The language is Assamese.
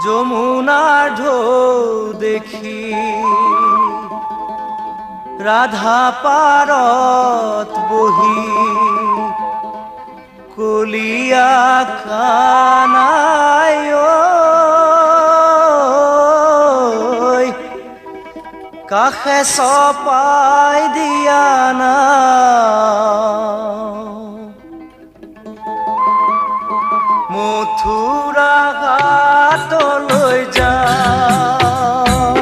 যমুনাৰ ঢৌ দেখি ৰাধা পাৰত বহি কলিয়া কানাই কাষে চপাই দিয়া না মথুৰা ঘাটলৈ